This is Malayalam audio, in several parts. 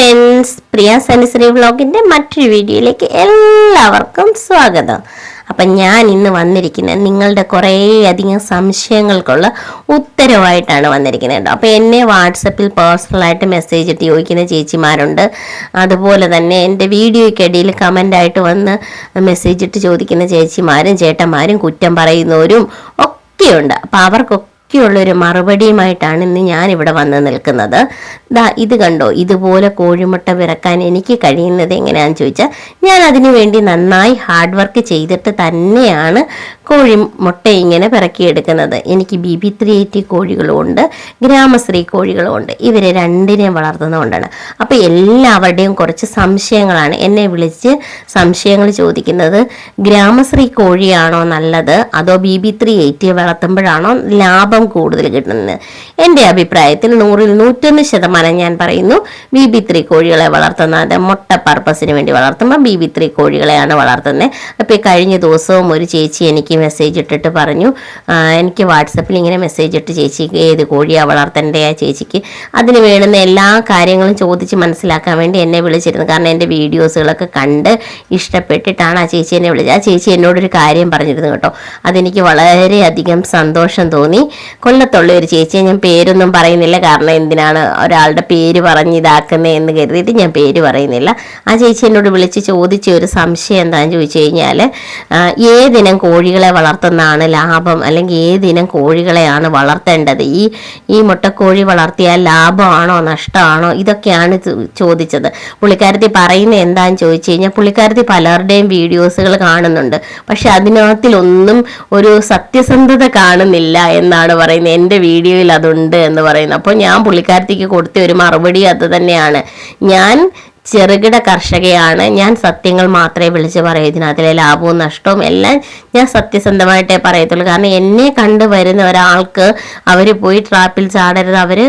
ഫ്രണ്ട്സ്, പ്രിയ സനിശ്രീ വ്ളോഗിൻ്റെ മറ്റൊരു വീഡിയോയിലേക്ക് എല്ലാവർക്കും സ്വാഗതം. അപ്പം ഞാൻ ഇന്ന് വന്നിരിക്കുന്നത് നിങ്ങളുടെ കുറേയധികം സംശയങ്ങൾക്കുള്ള ഉത്തരവായിട്ടാണ് വന്നിരിക്കുന്നത്. അപ്പോൾ എന്നെ വാട്സപ്പിൽ പേഴ്സണലായിട്ട് മെസ്സേജ് ഇട്ട് ചോദിക്കുന്ന ചേച്ചിമാരുണ്ട്. അതുപോലെ തന്നെ എൻ്റെ വീഡിയോയ്ക്കിടയിൽ കമൻ്റായിട്ട് വന്ന് മെസ്സേജ് ഇട്ട് ചോദിക്കുന്ന ചേച്ചിമാരും ചേട്ടന്മാരും കുറ്റം പറയുന്നവരും ഒക്കെയുണ്ട്. അപ്പോൾ അവർക്കൊക്കെ ുള്ളൊരു മറുപടിയുമായിട്ടാണ് ഇന്ന് ഞാനിവിടെ വന്ന് നിൽക്കുന്നത്. ഇത് കണ്ടോ, ഇതുപോലെ കോഴിമുട്ട പിറക്കാൻ എനിക്ക് കഴിയുന്നത് എങ്ങനെയാണെന്ന് ചോദിച്ചാൽ ഞാൻ അതിനു വേണ്ടി നന്നായി ഹാർഡ് വർക്ക് ചെയ്തിട്ട് തന്നെയാണ് കോഴിമുട്ട ഇങ്ങനെ പിറക്കിയെടുക്കുന്നത്. എനിക്ക് BB380 കോഴികളുമുണ്ട്, ഗ്രാമശ്രീ കോഴികളുമുണ്ട്. ഇവരെ രണ്ടിനെയും വളർത്തുന്നതുകൊണ്ടാണ്. അപ്പോൾ എല്ലാവരുടെയും കുറച്ച് സംശയങ്ങളാണ് എന്നെ വിളിച്ച് സംശയങ്ങൾ ചോദിക്കുന്നത്. ഗ്രാമശ്രീ കോഴിയാണോ നല്ലത്, അതോ BB380 വളർത്തുമ്പോഴാണോ ലാഭം കൂടുതൽ കിട്ടുന്നത്? എൻ്റെ അഭിപ്രായത്തിൽ 100-ൽ 101% ഞാൻ പറയുന്നു BB3 കോഴികളെ വളർത്തുന്നത്. മുട്ട പർപ്പസിന് വേണ്ടി വളർത്തുമ്പോൾ BB3 കോഴികളെയാണ് വളർത്തുന്നത്. അപ്പോൾ ഈ കഴിഞ്ഞ ദിവസവും ഒരു ചേച്ചി എനിക്ക് മെസ്സേജ് ഇട്ടിട്ട് പറഞ്ഞു, എനിക്ക് വാട്സപ്പിൽ ഇങ്ങനെ മെസ്സേജ് ഇട്ട് ചേച്ചിക്ക് ഏത് കോഴിയാണ് വളർത്തേണ്ടത്, ആ ചേച്ചിക്ക് അതിന് വേണ്ടുന്ന എല്ലാ കാര്യങ്ങളും ചോദിച്ച് മനസ്സിലാക്കാൻ വേണ്ടി എന്നെ വിളിച്ചിരുന്നു. കാരണം എൻ്റെ വീഡിയോസുകളൊക്കെ കണ്ട് ഇഷ്ടപ്പെട്ടിട്ടാണ് ആ ചേച്ചി എന്നെ വിളിച്ചത്. ആ ചേച്ചി എന്നോടൊരു കാര്യം പറഞ്ഞിരുന്നു കേട്ടോ, അതെനിക്ക് വളരെയധികം സന്തോഷം തോന്നി. കൊല്ലത്തുള്ള ഒരു ചേച്ചിയെ, ഞാൻ പേരൊന്നും പറയുന്നില്ല, കാരണം എന്തിനാണ് ഒരാളുടെ പേര് പറഞ്ഞ് ഇതാക്കുന്നത് എന്ന് കരുതിയിട്ട് ഞാൻ പേര് പറയുന്നില്ല. ആ ചേച്ചി എന്നോട് വിളിച്ച് ചോദിച്ച ഒരു സംശയം എന്താണെന്ന് ചോദിച്ചു കഴിഞ്ഞാൽ, ഏതിനം കോഴികളെ വളർത്തുന്നതാണ് ലാഭം, അല്ലെങ്കിൽ ഏതിനം കോഴികളെയാണ് വളർത്തേണ്ടത്, ഈ മുട്ടക്കോഴി വളർത്തിയാൽ ലാഭമാണോ നഷ്ടമാണോ, ഇതൊക്കെയാണ് ചോദിച്ചത്. പുള്ളിക്കാരത്തി പറയുന്നത് എന്താണെന്ന് ചോദിച്ചു കഴിഞ്ഞാൽ, പുള്ളിക്കാരത്തി പലരുടെയും വീഡിയോസുകൾ കാണുന്നുണ്ട്, പക്ഷെ അതിനകത്തിലൊന്നും ഒരു സത്യസന്ധത കാണുന്നില്ല എന്നാണ് പറയുന്നത്. എൻ്റെ വീഡിയോയിൽ അതുണ്ട് എന്ന് പറയുന്നു. അപ്പോൾ ഞാൻ പുള്ളിക്കാരത്തിക്ക് കൊടുത്ത ഒരു മറുപടി അത് തന്നെയാണ്. ഞാൻ ചെറുകിട കർഷകയാണ്, ഞാൻ സത്യങ്ങൾ മാത്രമേ വിളിച്ച് പറയൂ. ഇതിനകത്തിലെ ലാഭവും നഷ്ടവും എല്ലാം ഞാൻ സത്യസന്ധമായിട്ടേ പറയത്തുള്ളൂ. കാരണം എന്നെ കണ്ടു വരുന്ന ഒരാൾക്ക് അവർ പോയി ട്രാപ്പിൽ ചാടരുത്, അവർ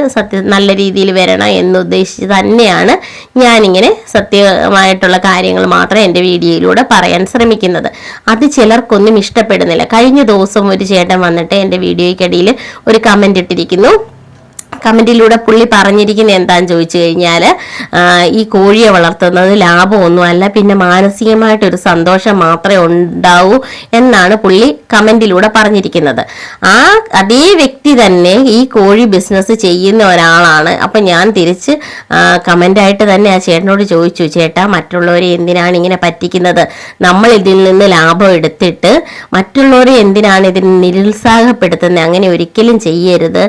നല്ല രീതിയിൽ വരണം എന്നുദ്ദേശിച്ച് തന്നെയാണ് ഞാനിങ്ങനെ സത്യമായിട്ടുള്ള കാര്യങ്ങൾ മാത്രമേ എൻ്റെ വീഡിയോയിലൂടെ പറയാൻ ശ്രമിക്കുന്നത്. അത് ചിലർക്കൊന്നും ഇഷ്ടപ്പെടുന്നില്ല. കഴിഞ്ഞ ദിവസം ഒരു ചേട്ടൻ വന്നിട്ട് എൻ്റെ വീഡിയോയ്ക്കിടയിൽ ഒരു കമൻ്റ് ഇട്ടിരിക്കുന്നു. കമൻറ്റിലൂടെ പുള്ളി പറഞ്ഞിരിക്കുന്നത് എന്താണെന്ന് ചോദിച്ചു കഴിഞ്ഞാൽ, ഈ കോഴിയെ വളർത്തുന്നത് ലാഭമൊന്നുമല്ല, പിന്നെ മാനസികമായിട്ടൊരു സന്തോഷം മാത്രമേ ഉണ്ടാവൂ എന്നാണ് പുള്ളി കമൻറ്റിലൂടെ പറഞ്ഞിരിക്കുന്നത്. അതേ വ്യക്തി തന്നെ ഈ കോഴി ബിസിനസ് ചെയ്യുന്ന ഒരാളാണ്. അപ്പം ഞാൻ തിരിച്ച് കമൻ്റായിട്ട് തന്നെ ആ ചേട്ടനോട് ചോദിച്ചു, ചേട്ടാ മറ്റുള്ളവരെ എന്തിനാണ് ഇങ്ങനെ പറ്റിക്കുന്നത്, നമ്മൾ ഇതിൽ നിന്ന് ലാഭം എടുത്തിട്ട് മറ്റുള്ളവരെ എന്തിനാണ് ഇതിന് നിരുത്സാഹപ്പെടുത്തുന്നത്, അങ്ങനെ ഒരിക്കലും ചെയ്യരുത്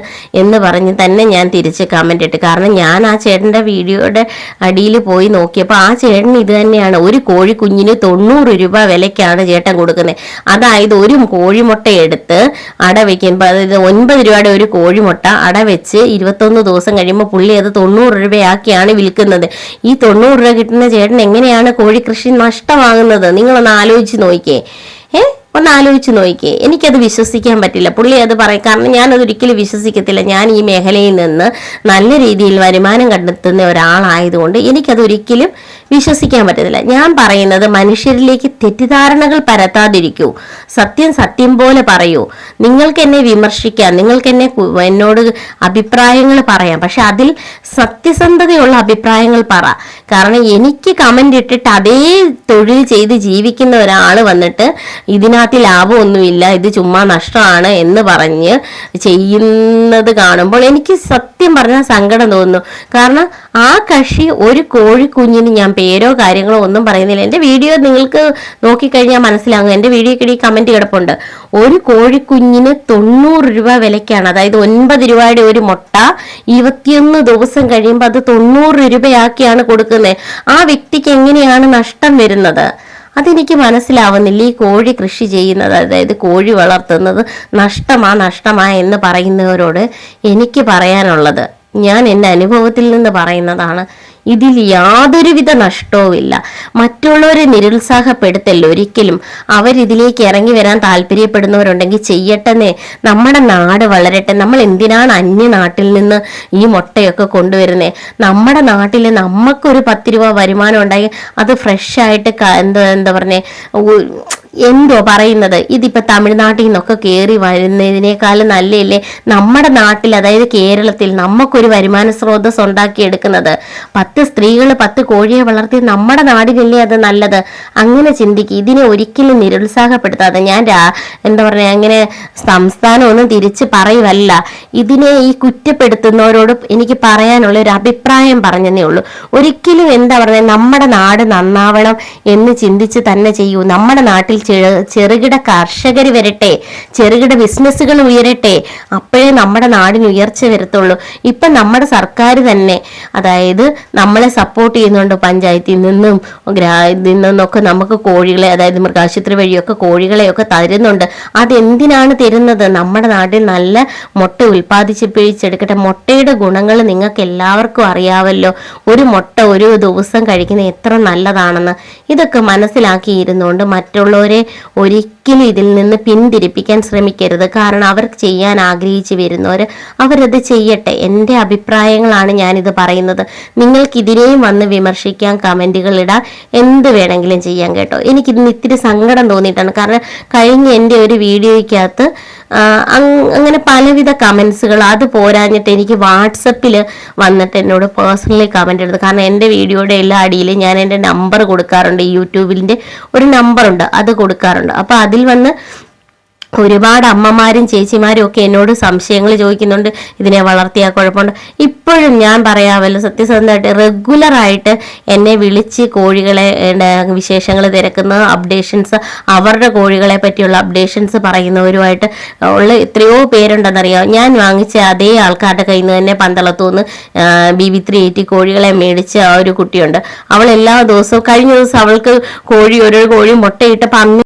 എന്ന് പറഞ്ഞ് തന്നെ ഞാൻ തിരിച്ച് കമൻ്റ് ഇട്ട്. കാരണം ഞാൻ ആ ചേട്ടൻ്റെ വീഡിയോയുടെ അടിയിൽ പോയി നോക്കിയപ്പോൾ ആ ചേട്ടൻ ഇത് തന്നെയാണ്, ഒരു കോഴി കുഞ്ഞിന് 90 രൂപ വിലയ്ക്കാണ് ചേട്ടൻ കൊടുക്കുന്നത്. അതായത് ഒരു കോഴിമുട്ട എടുത്ത് അട വയ്ക്കുമ്പോൾ, അതായത് 9 രൂപയുടെ ഒരു കോഴിമുട്ട അട വെച്ച് 21 ദിവസം കഴിയുമ്പോൾ പുള്ളി അത് 90 രൂപയാക്കിയാണ് വിൽക്കുന്നത്. ഈ 90 രൂപ കിട്ടുന്ന ചേട്ടൻ എങ്ങനെയാണ് കോഴി കൃഷി നഷ്ടമാകുന്നത്? നിങ്ങളൊന്ന് ആലോചിച്ച് നോക്കിയേ. ഒന്ന് ആലോചിച്ച് നോക്കിയേ. എനിക്കത് വിശ്വസിക്കാൻ പറ്റില്ല. പുള്ളി അത് പറയും, കാരണം ഞാനതൊരിക്കലും വിശ്വസിക്കത്തില്ല. ഞാൻ ഈ മേഖലയിൽ നിന്ന് നല്ല രീതിയിൽ വരുമാനം കണ്ടെത്തുന്ന ഒരാളായതുകൊണ്ട് എനിക്കതൊരിക്കലും വിശ്വസിക്കാൻ പറ്റത്തില്ല. ഞാൻ പറയുന്നത് മനുഷ്യരിലേക്ക് തെറ്റിദ്ധാരണകൾ പരത്താതിരിക്കൂ, സത്യം സത്യം പോലെ പറയൂ. നിങ്ങൾക്ക് എന്നെ വിമർശിക്കാം, നിങ്ങൾക്ക് എന്നോട് അഭിപ്രായങ്ങൾ പറയാം, പക്ഷെ അതിൽ സത്യസന്ധതയുള്ള അഭിപ്രായങ്ങൾ പറ. കാരണം എനിക്ക് കമൻ്റ് ഇട്ടിട്ട് അതേ തൊഴിൽ ചെയ്ത് ജീവിക്കുന്ന ഒരാൾ വന്നിട്ട് ഇതിനകത്ത് ലാഭമൊന്നുമില്ല, ഇത് ചുമ്മാ നഷ്ടമാണ് എന്ന് പറഞ്ഞ് ചെയ്യുന്നത് കാണുമ്പോൾ എനിക്ക് സത്യം പറഞ്ഞാൽ സങ്കടം തോന്നുന്നു. കാരണം ആ കക്ഷി ഒരു കോഴിക്കുഞ്ഞിന്, ഞാൻ പേരോ കാര്യങ്ങളോ ഒന്നും പറയുന്നില്ല, എൻ്റെ വീഡിയോ നിങ്ങൾക്ക് നോക്കിക്കഴിഞ്ഞാൽ മനസ്സിലാകും. എൻ്റെ വീഡിയോക്കിടെ കമൻറ്റ് കിടപ്പുണ്ട്. ഒരു കോഴിക്കുഞ്ഞിന് 90 രൂപ വിലയ്ക്കാണ്, അതായത് 9 രൂപയുടെ ഒരു മുട്ട 21 ദിവസം കഴിയുമ്പോൾ അത് 90 രൂപയാക്കിയാണ് കൊടുക്കുന്നത്. ആ വ്യക്തിക്ക് എങ്ങനെയാണ് നഷ്ടം വരുന്നത്? അതെനിക്ക് മനസ്സിലാവുന്നില്ല. ഈ കോഴി കൃഷി ചെയ്യുന്നത്, അതായത് കോഴി വളർത്തുന്നത് നഷ്ടമാ എന്ന് പറയുന്നവരോട് എനിക്ക് പറയാനുള്ളത്, ഞാൻ എൻ്റെ അനുഭവത്തിൽ നിന്ന് പറയുന്നതാണ്, ഇതിൽ യാതൊരുവിധ നഷ്ടവുമില്ല. മറ്റുള്ളവരെ നിരുത്സാഹപ്പെടുത്തല്ല ഒരിക്കലും. അവരിതിലേക്ക് ഇറങ്ങി വരാൻ താല്പര്യപ്പെടുന്നവരുണ്ടെങ്കിൽ ചെയ്യട്ടെന്നേ. നമ്മുടെ നാട് വളരട്ടെ. നമ്മൾ എന്തിനാണ് അന്യ നാട്ടിൽ നിന്ന് ഈ മുട്ടയൊക്കെ കൊണ്ടുവരുന്നത്? നമ്മുടെ നാട്ടിൽ നമുക്കൊരു 10 രൂപ വരുമാനം ഉണ്ടായി അത് ഫ്രഷായിട്ട് എന്താ പറഞ്ഞേ എന്തോ പറയുന്നത്, ഇതിപ്പോ തമിഴ്നാട്ടിൽ നിന്നൊക്കെ കയറി വരുന്നതിനേക്കാളും നല്ലല്ലേ നമ്മുടെ നാട്ടിൽ, അതായത് കേരളത്തിൽ നമുക്കൊരു വരുമാന സ്രോതസ് ഉണ്ടാക്കിയെടുക്കുന്നത്. 10 സ്ത്രീകൾ 10 കോഴിയെ വളർത്തി നമ്മുടെ നാടിനല്ലേ അത് നല്ലത്. അങ്ങനെ ചിന്തിക്കുക. ഇതിനെ ഒരിക്കലും നിരുത്സാഹപ്പെടുത്താതെ, ഞാൻ എന്താ പറയുക, അങ്ങനെ സംസ്ഥാനമൊന്നും തിരിച്ച് പറയുവല്ല, ഇതിനെ ഈ കുറ്റപ്പെടുത്തുന്നവരോട് എനിക്ക് പറയാനുള്ള ഒരു അഭിപ്രായം പറഞ്ഞതേ ഉള്ളൂ. ഒരിക്കലും എന്താ പറയുക, നമ്മുടെ നാട് നന്നാവണം എന്ന് ചിന്തിച്ച് തന്നെ ചെയ്യൂ. നമ്മുടെ നാട്ടിൽ ചെറുകിട കർഷകർ വരട്ടെ, ചെറുകിട ബിസിനസ്സുകൾ ഉയരട്ടെ, അപ്പോഴേ നമ്മുടെ നാടിന് ഉയർച്ച വരത്തുള്ളൂ. ഇപ്പൊ നമ്മുടെ സർക്കാർ തന്നെ, അതായത് നമ്മളെ സപ്പോർട്ട് ചെയ്യുന്നുണ്ട്. പഞ്ചായത്തിൽ നിന്നും ഇതിൽ നിന്നൊക്കെ നമുക്ക് കോഴികളെ, അതായത് മൃഗാശുപത്രി വഴിയൊക്കെ കോഴികളെയൊക്കെ തരുന്നുണ്ട്. അതെന്തിനാണ് തരുന്നത്? നമ്മുടെ നാട്ടിൽ നല്ല മുട്ട ഉൽപ്പാദിപ്പിച്ചെടുക്കട്ടെ. മുട്ടയുടെ ഗുണങ്ങൾ നിങ്ങൾക്ക് എല്ലാവർക്കും അറിയാവല്ലോ. ഒരു മുട്ട ഒരു ദിവസം കഴിക്കുന്നത് എത്ര നല്ലതാണെന്ന്. ഇതൊക്കെ മനസ്സിലാക്കിയിരുന്നുകൊണ്ട് മറ്റുള്ളവരെ ഒരിക്കലും ഇതിൽ നിന്ന് പിന്തിരിപ്പിക്കാൻ ശ്രമിക്കരുത്. കാരണം അവർ ചെയ്യാൻ ആഗ്രഹിച്ചു വരുന്നവർ അവരത് ചെയ്യട്ടെ. എൻ്റെ അഭിപ്രായങ്ങളാണ് ഞാനിത് പറയുന്നത്. നിങ്ങൾക്ക് ഇതിനെയും വന്ന് വിമർശിക്കാൻ, കമൻറ്റുകൾ ഇടാൻ, എന്ത് വേണമെങ്കിലും ചെയ്യാം കേട്ടോ. എനിക്കിന്ന് ഇത്തിരി സങ്കടം തോന്നിയിട്ടാണ്. കാരണം കഴിഞ്ഞ എൻ്റെ ഒരു വീഡിയോയ്ക്കകത്ത് അങ്ങനെ പലവിധ കമൻസുകൾ, അത് പോരാഞ്ഞിട്ട് എനിക്ക് വാട്സപ്പിൽ വന്നിട്ട് എന്നോട് പേഴ്സണലി കമൻ്റ് എടുത്തു. കാരണം എൻ്റെ വീഡിയോയുടെ എല്ലാ അടിയിലും ഞാൻ എൻ്റെ നമ്പർ കൊടുക്കാറുണ്ട്, യൂട്യൂബിൻ്റെ ഒരു നമ്പറുണ്ട്, അത് കൊടുക്കാറുണ്ട്. അപ്പോൾ അതിൽ വന്ന് ഒരുപാട് അമ്മമാരും ചേച്ചിമാരും ഒക്കെ എന്നോട് സംശയങ്ങൾ ചോദിക്കുന്നുണ്ട്, ഇതിനെ വളർത്തിയാൽ കുഴപ്പമുണ്ട്. ഇപ്പോഴും ഞാൻ പറയാമല്ലോ, സത്യസന്ധമായിട്ട് റെഗുലറായിട്ട് എന്നെ വിളിച്ച് കോഴികളെ വിശേഷങ്ങൾ തിരക്കുന്ന, അപ്ഡേഷൻസ്, അവരുടെ കോഴികളെ പറ്റിയുള്ള അപ്ഡേഷൻസ് പറയുന്നവരുമായിട്ട് ഉള്ള എത്രയോ പേരുണ്ടെന്നറിയാം. ഞാൻ വാങ്ങിച്ച അതേ ആൾക്കാരുടെ കയ്യിൽ നിന്ന് തന്നെ പന്തളത്തുനിന്ന് BB380 കോഴികളെ മേടിച്ച ആ ഒരു കുട്ടിയുണ്ട്. അവൾ എല്ലാ ദിവസവും, കഴിഞ്ഞ ദിവസം അവൾക്ക് കോഴി മുട്ടയിട്ടപ്പോൾ